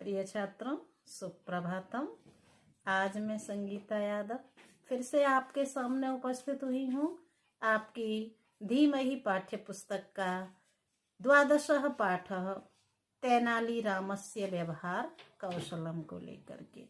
प्रिय छात्रों, सुप्रभातम। आज मैं संगीता यादव फिर से आपके सामने उपस्थित हुई हूँ। आपकी धीमहि पाठ्य पुस्तक का 12वां पाठ तेनाली रामस्य व्यवहार कौशलम को लेकर के।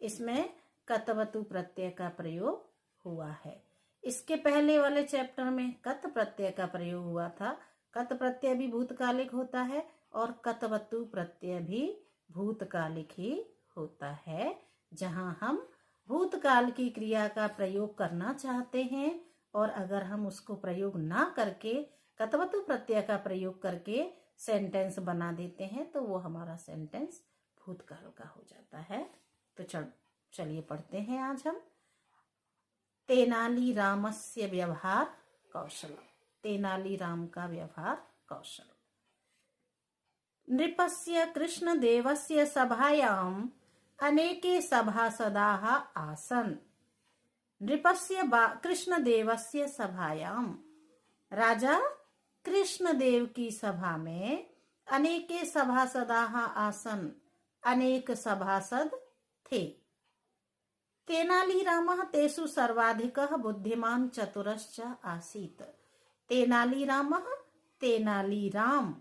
इसमें कतवतु प्रत्यय का प्रयोग हुआ है। इसके पहले वाले चैप्टर में कत प्रत्यय का प्रयोग हुआ था। कत प्रत्यय भी भूतकालिक होता है और कतवतु प्रत्यय भी भूतकालिक ही होता है। जहां हम भूतकाल की क्रिया का प्रयोग करना चाहते हैं और अगर हम उसको प्रयोग ना करके कतवतु प्रत्यय का प्रयोग करके सेंटेंस बना देते हैं तो वो हमारा सेंटेंस भूतकाल का हो जाता है। तो चलिए पढ़ते हैं आज हम तेनाली रामस्य व्यवहार कौशल। तेनाली राम का व्यवहार कौशल। नृपस्य कृष्णदेवस्य सभायाम् अनेके सभासदाः आसन्। नृपस्य कृष्णदेवस्य सभायाम्, राजा कृष्णदेव की सभा में अनेके सभासदाः आसन्, अनेक सभासद थे। तेनाली रामः तेषु सर्वाधिकः बुद्धिमान् चतुरश्च आसीत्। तेनाली रामः, तेनाली राम,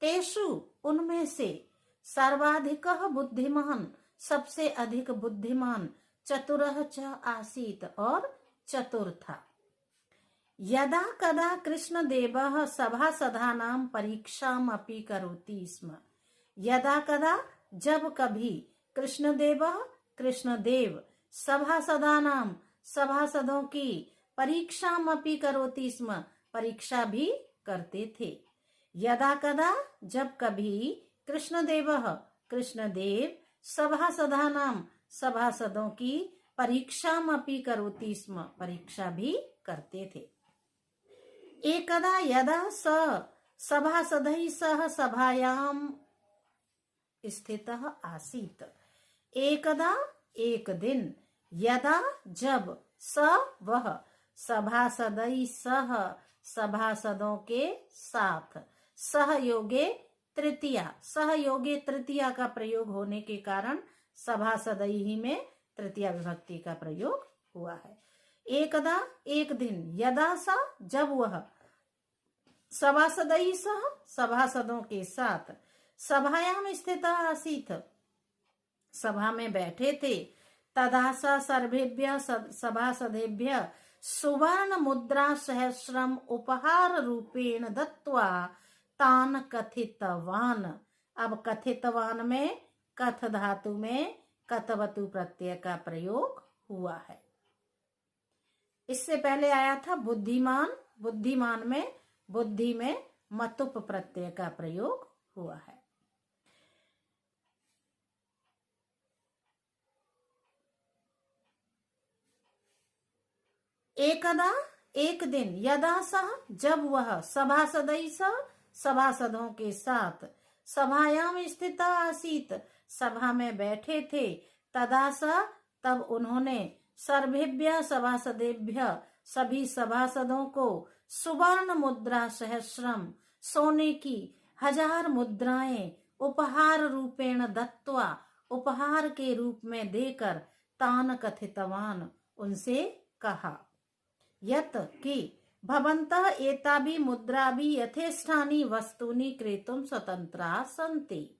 तेषु उनमें से, सर्वाधिकः बुद्धिमान सबसे अधिक बुद्धिमान, चतुरः च आसीत और चतुर था। यदा कदा कृष्णदेवः सभासदानां परीक्षाम् अपि करोति स्म। यदा कदा जब कभी कृष्णदेव सभासदानां सभासदों की परीक्षाम् अपि करोति स्म, परीक्षा भी करते थे। यदा कदा जब कभी कृष्णदेव सभासदानां सभासदों की परीक्षाम् अपि करोति स्म, परीक्षा भी करते थे। एकदा यदा स सभासदैः सह सभायां स्थितः आसीत्। एकदा एक दिन, यदा जब, स वह, सभासदैः सह सभासदों के साथ, सहयोगे तृतीया का प्रयोग होने के कारण सभासदैहि में तृतीया विभक्ति का प्रयोग हुआ है। एकदा एक दिन, यदा सा जब वह, सभासदैहि सह सभासदों के साथ, सभायाम स्थित आसीत सभा में बैठे थे। तदा सा सर्वेभ्यः सभासदेभ्यः सुवर्ण मुद्रा सहस्रम उपहार रूपेण दत्वा तान कथितवान। अब कथितवान में कथ धातु में कतवतु प्रत्यय का प्रयोग हुआ है। इससे पहले आया था बुद्धिमान। बुद्धिमान में बुद्धि में मतुप प्रत्यय का प्रयोग हुआ है। एकदा एक दिन, यदा सह जब वह, सभासदैः सह सभासदों के साथ, सभायाम स्थित आसीत सभा में बैठे थे। तदा स तब उन्होंने, सर्वेभ्यः सभासदेभ्यः सभी सभासदों को, सुवर्ण मुद्रा सहस्रम सोने की 1000 मुद्राएं, उपहार रूपेण दत्वा उपहार के रूप में देकर, तान कथितवान उनसे कहा, यत कि भवन्तः एताभि मुद्राभि यथेष्टानि वस्तूनि क्रेतुम स्वतंत्राः सन्ति।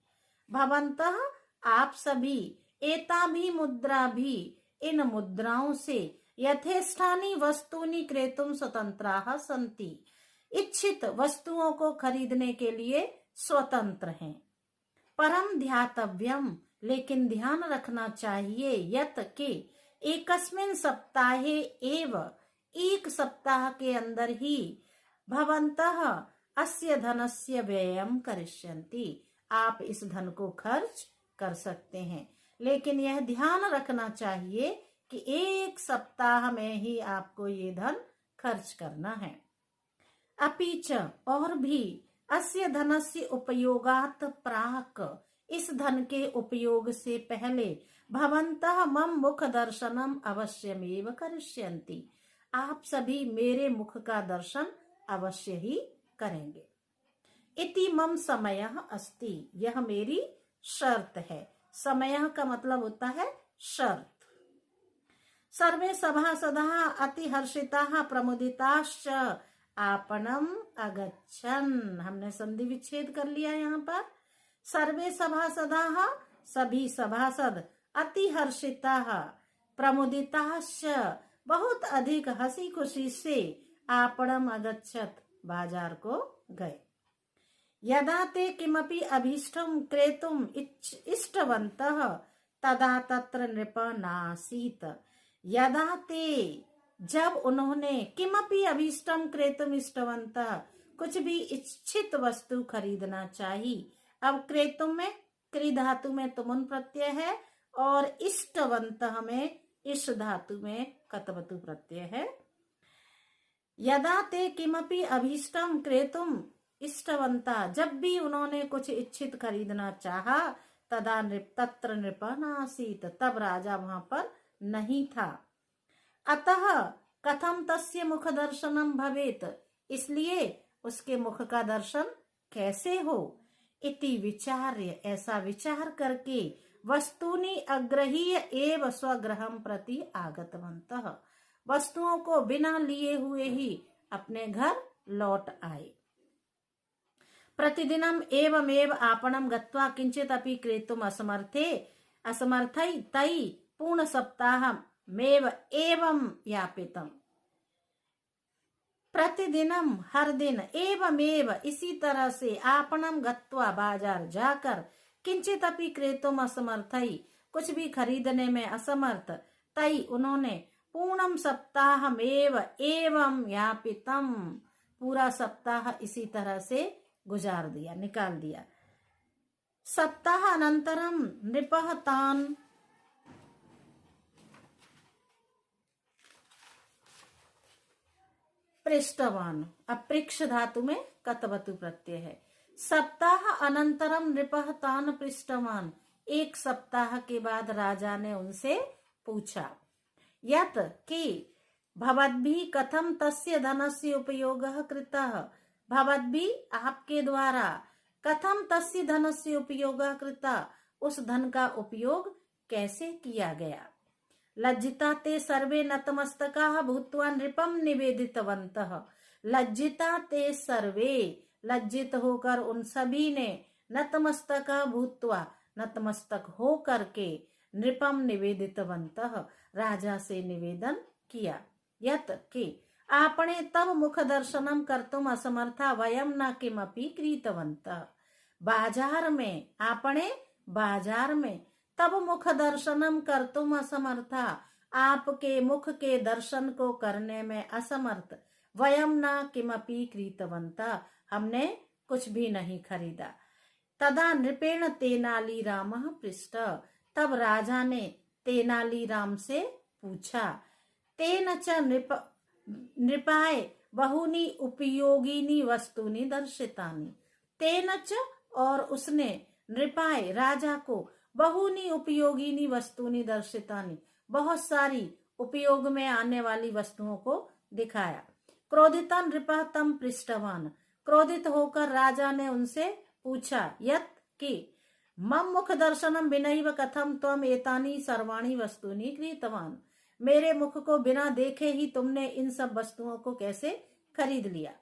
भवन्तः आप सभी, एताभि मुद्राभि इन मुद्राओं से, यथेष्टानि वस्तूनि क्रेतुम स्वतंत्राः सन्ति इच्छित वस्तुओं को खरीदने के लिए स्वतंत्र हैं। परम ध्यातव्यम लेकिन ध्यान रखना चाहिए, यत के एकस्मिन् सप्ताहे एव एक सप्ताह के अंदर ही, भवन्तः अस्य धनस्य व्ययं करिष्यन्ति आप इस धन को खर्च कर सकते हैं, लेकिन यह ध्यान रखना चाहिए कि एक सप्ताह में ही आपको ये धन खर्च करना है। अपि च और भी, अस्य धनस्य उपयोगात् प्राक् इस धन के उपयोग से पहले, भवन्तः मम मुख दर्शनम अवश्यमेव करिष्यन्ति आप सभी मेरे मुख का दर्शन अवश्य ही करेंगे। इति मम समयः अस्ति यह मेरी शर्त है। समयः का मतलब होता है शर्त। सर्वे सभासदाः अतिहर्षिताः प्रमुदिताश्च आपणम अगच्छन्। हमने संधि विच्छेद कर लिया यहाँ पर। सर्वे सभासदाः, सभी सभासद, अतिहर्षिताः, प्रमुदिताश्च, बहुत अधिक हंसी खुशी से, आपणम अगच्छत्, बाजार को गए। यदा ते किमपि अभीष्टं क्रेतुम् इष्टवन्तः तदा तत्र नृप नासीत्। यदा ते, जब उन्होंने, किमपि अभीष्टम क्रेतुम इष्टवन्तः, कुछ भी इच्छित वस्तु खरीदना चाहिए। अब क्रेतुम में क्री धातु में तुमुन प्रत्यय है और इष्टवन्तः में इष धातु में कतवतु प्रत्यय है। यदा ते किमपि अभीष्टम क्रेतुम इष्टवन्तः, जब भी उन्होंने कुछ इच्छित खरीदना चाहा, तदा तत्र नृप नासीत्, तब राजा वहां पर नहीं था। अतः कथम तस्य मुख दर्शनम भवेत, इसलिए उसके मुख का दर्शन कैसे हो। इति विचार्य, ऐसा विचार करके, वस्तूनि अग्रहीय एव स्वगृहं प्रति आगतवन्तः, वस्तुओं को बिना लिए हुए ही अपने घर लौट आए। प्रतिदिनम एवमेव आपणम गत्वा किंचित अपि क्रेतुम असमर्थै तै पूर्ण सप्ताह मेव एवं यापितम। प्रतिदिनम, हर दिन, एवमेव, इसी तरह से, आपणम गत्वा, बाजार जाकर, किंचित अपि क्रेतुम असमर्थै, कुछ भी खरीदने में असमर्थ, तै, उन्होंने, पूर्णम सप्ताहमेव एवं यापितम, पूरा सप्ताह इसी तरह से गुजार दिया, निकाल दिया। सप्ताह अनंतरम नृपः तान पृष्ठवान। अपृक्ष धातु में कतवतु प्रत्यय है। सप्ताह अनंतरम नृपः तान पृष्ठवान, एक सप्ताह के बाद राजा ने उनसे पूछा, यत कि भवद्भिः कथम तस्य धनस्य उपयोगः कृतः, भवद्भिः, आपके द्वारा, कथम तस्य धनस्य उपयोगः कृतः, उस धन का उपयोग कैसे किया गया। लज्जिता ते सर्वे नतमस्तकाः भूत्वा नृपम निवेदितवन्तः। लज्जिता ते सर्वे, लज्जित होकर उन सभी ने, नतमस्तका भूत्वा, नतमस्तक हो करके, नृपम निवेदितवन्तः, राजा से निवेदन किया। यत कि आपणे तब मुख दर्शनम कर्तुम असमर्था वयम न किमपि क्रीतवन्तः। बाजार में, आपणे, बाजार में, तब मुख दर्शनम कर्तुम असमर्था, आपके मुख के दर्शन को करने में असमर्थ, वयम न किमपि क्रीतवन्तः, हमने कुछ भी नहीं खरीदा। तदा नृपेण तेनालीरामः पृष्ट, तब राजा ने तेनालीराम से पूछा। तेन च नृपाय बहुनी उपयोगिनी वस्तुनि दर्शितानि। तेन च, और उसने, नृपाय, राजा को, बहुनी उपयोगिनी वस्तुनि दर्शितानि, बहुत सारी उपयोग में आने वाली वस्तुओं को दिखाया। क्रोधिता नृपः तम पृष्ठवान, क्रोधित होकर राजा ने उनसे पूछा, यत कि मम मुख दर्शनम विनैव कथम त्वम एतानि सर्वाणि वस्तुनि क्रीतवान, मेरे मुख को बिना देखे ही तुमने इन सब वस्तुओं को कैसे खरीद लिया।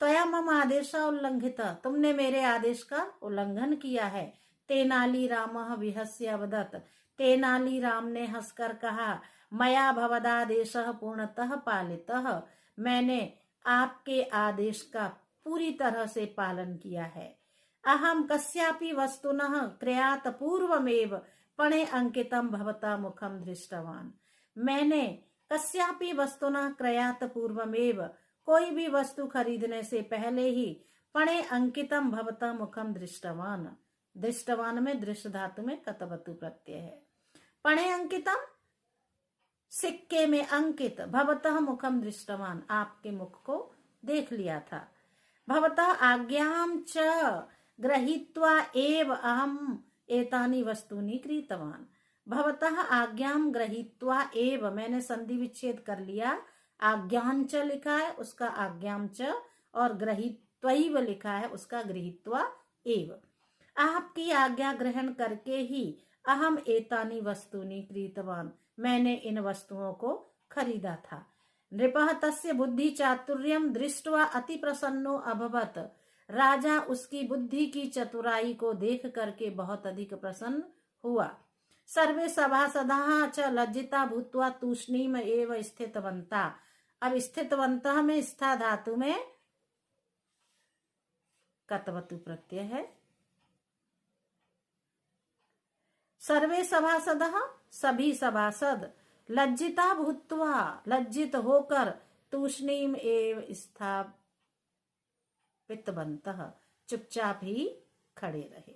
त्वया मम आदेश उल्लंघिता, तुमने मेरे आदेश का उल्लंघन किया है। तेनाली रामः विहस्य अवदत्, तेनाली राम ने हंसकर कहा, मया भवदादेशः पूर्णतः पालितः, मैंने आपके आदेश का पूरी तरह से पालन किया है। अहम कस्यापि वस्तुनः क्रयात् पूर्वमेव पणे अंकितम भवता मुखम दृष्टवान, मैंने कस्यापि वस्तुनः क्रयात् पूर्वमेव, कोई भी वस्तु खरीदने से पहले ही, पणे अंकितम भवता मुखम दृष्टवान, दृष्टवान में दृष्ट धातु में कतवतु प्रत्यय है। पणे अंकितम, सिक्के में अंकित, भवतः मुखम दृष्टवान, आपके मुख को देख लिया था। भवतः आज्ञां च गृहीत्वा एव अहम एतानि वस्तूनि क्रीतवान। भवतः आज्ञां गृहीत्वा एव, मैंने संधि विच्छेद कर लिया। आज्ञां च लिखा है, उसका आज्ञां च, और गृहीत्वैव लिखा है, उसका गृहीत्वा एव। आपकी आज्ञा ग्रहण करके ही अहम एतानी वस्तुनि क्रीतवान, मैंने इन वस्तुओं को खरीदा था। नृपः तस्य बुद्धि चातुर्यम दृष्ट्वा अति प्रसन्नो अभवत, राजा उसकी बुद्धि की चतुराई को देख करके बहुत अधिक प्रसन्न हुआ। सर्वे सभासदाः च लज्जिता भूत्वा तूष्णीम एव स्थितवन्ता। अब स्थितवन्तः में स्था धातु में कतवतु प्रत्यय है। सर्वे सभासदः सभी सभासद, लज्जिता भूत्वा लज्जित होकर, तूष्णीम एव स्थापितवन्तः चुपचाप ही खड़े रहे।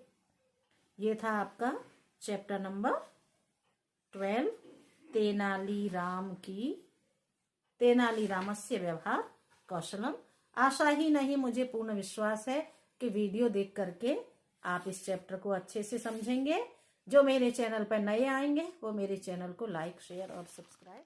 ये था आपका चैप्टर नंबर 12 तेनालीरामस्य व्यवहार कौशलम। आशा ही नहीं मुझे पूर्ण विश्वास है कि वीडियो देख करके आप इस चैप्टर को अच्छे से समझेंगे। जो मेरे चैनल पर नए आएंगे वो मेरे चैनल को लाइक शेयर और सब्सक्राइब